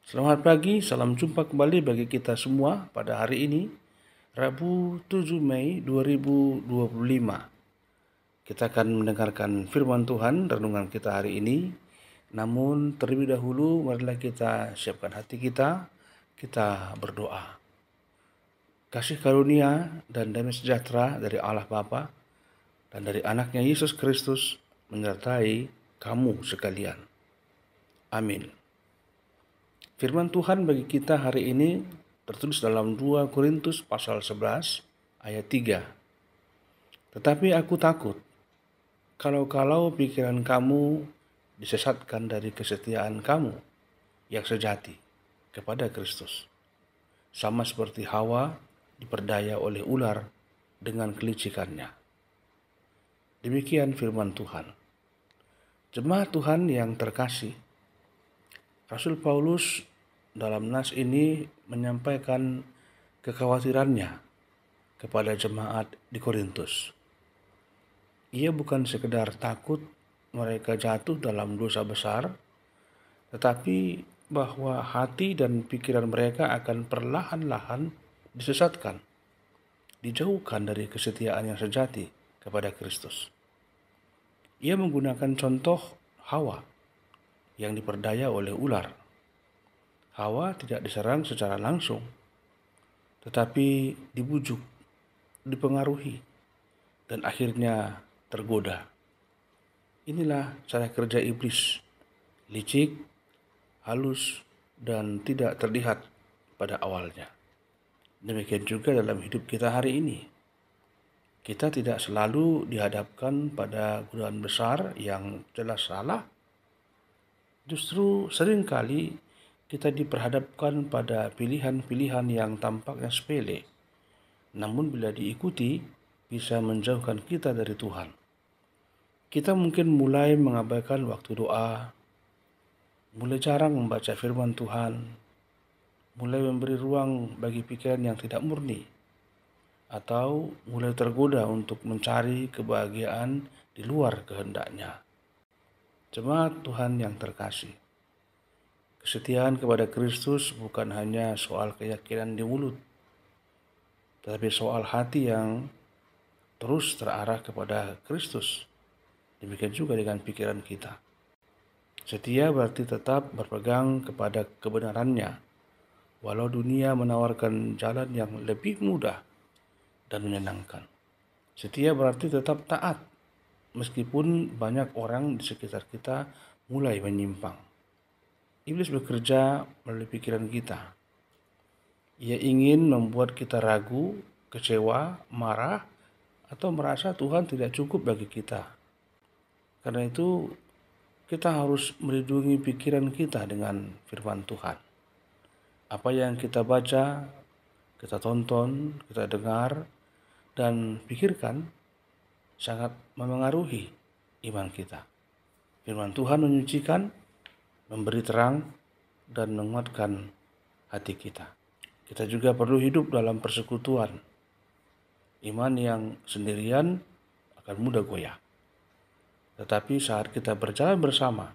Selamat pagi, salam jumpa kembali bagi kita semua pada hari ini, Rabu 7 Mei 2025. Kita akan mendengarkan firman Tuhan, renungan kita hari ini. Namun terlebih dahulu, marilah kita siapkan hati kita berdoa. Kasih karunia dan damai sejahtera dari Allah Bapa dan dari anaknya Yesus Kristus menyertai kamu sekalian. Amin. Firman Tuhan bagi kita hari ini tertulis dalam 2 Korintus pasal 11 ayat 3. Tetapi aku takut kalau pikiran kamu disesatkan dari kesetiaan kamu yang sejati kepada Kristus. Sama seperti Hawa diperdaya oleh ular dengan kelicikannya. Demikian firman Tuhan. Jemaat Tuhan yang terkasih, Rasul Paulus dalam nas ini menyampaikan kekhawatirannya kepada jemaat di Korintus. Ia bukan sekedar takut mereka jatuh dalam dosa besar, tetapi bahwa hati dan pikiran mereka akan perlahan-lahan disesatkan, dijauhkan dari kesetiaan yang sejati kepada Kristus. Ia menggunakan contoh Hawa yang diperdaya oleh ular. Hawa tidak diserang secara langsung, tetapi dibujuk, dipengaruhi, dan akhirnya tergoda. Inilah cara kerja iblis, licik, halus, dan tidak terlihat pada awalnya. Demikian juga dalam hidup kita hari ini. Kita tidak selalu dihadapkan pada godaan besar yang jelas salah. Justru seringkali kita diperhadapkan pada pilihan-pilihan yang tampaknya sepele, namun bila diikuti bisa menjauhkan kita dari Tuhan. Kita mungkin mulai mengabaikan waktu doa, mulai jarang membaca firman Tuhan, mulai memberi ruang bagi pikiran yang tidak murni, atau mulai tergoda untuk mencari kebahagiaan di luar kehendaknya. Jemaat Tuhan yang terkasih, kesetiaan kepada Kristus bukan hanya soal keyakinan di mulut, tetapi soal hati yang terus terarah kepada Kristus. Demikian juga dengan pikiran kita. Setia berarti tetap berpegang kepada kebenarannya, walau dunia menawarkan jalan yang lebih mudah dan menyenangkan. Setia berarti tetap taat, meskipun banyak orang di sekitar kita mulai menyimpang. Iblis bekerja melalui pikiran kita. Ia ingin membuat kita ragu, kecewa, marah, atau merasa Tuhan tidak cukup bagi kita. Karena itu, kita harus melindungi pikiran kita dengan firman Tuhan. Apa yang kita baca, kita tonton, kita dengar, dan pikirkan sangat memengaruhi iman kita. Firman Tuhan menyucikan, memberi terang, dan menguatkan hati kita. Kita juga perlu hidup dalam persekutuan. Iman yang sendirian akan mudah goyah. Tetapi saat kita berjalan bersama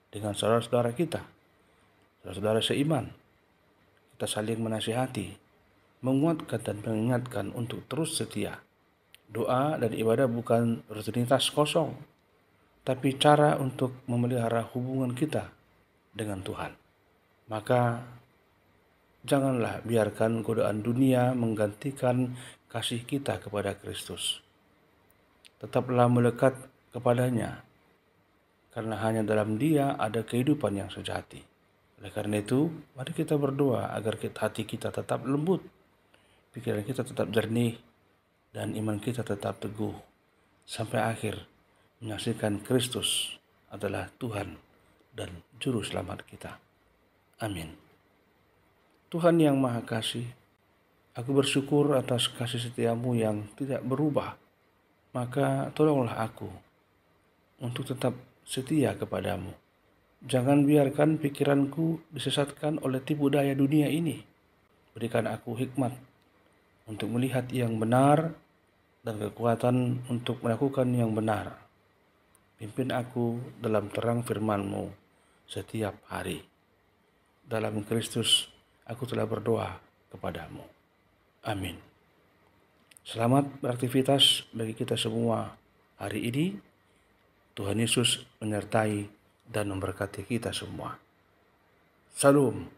dengan saudara-saudara kita, saudara-saudara seiman, kita saling menasihati, menguatkan dan mengingatkan untuk terus setia. Doa dan ibadah bukan rutinitas kosong, tapi cara untuk memelihara hubungan kita dengan Tuhan. Maka janganlah biarkan godaan dunia menggantikan kasih kita kepada Kristus. Tetaplah melekat kepadanya, karena hanya dalam Dia ada kehidupan yang sejati. Oleh karena itu, mari kita berdoa agar hati kita tetap lembut, pikiran kita tetap jernih, dan iman kita tetap teguh, sampai akhir menyaksikan Kristus adalah Tuhan dan Juru Selamat kita. Amin. Tuhan yang Maha Kasih, aku bersyukur atas kasih setiamu yang tidak berubah. Maka tolonglah aku untuk tetap setia kepadamu. Jangan biarkan pikiranku disesatkan oleh tipu daya dunia ini. Berikan aku hikmat untuk melihat yang benar dan kekuatan untuk melakukan yang benar. Pimpin aku dalam terang firman-Mu setiap hari. dalam Kristus aku telah berdoa kepadamu. Amin. Selamat beraktivitas bagi kita semua hari ini. Tuhan Yesus menyertai dan memberkati kita semua. Salam.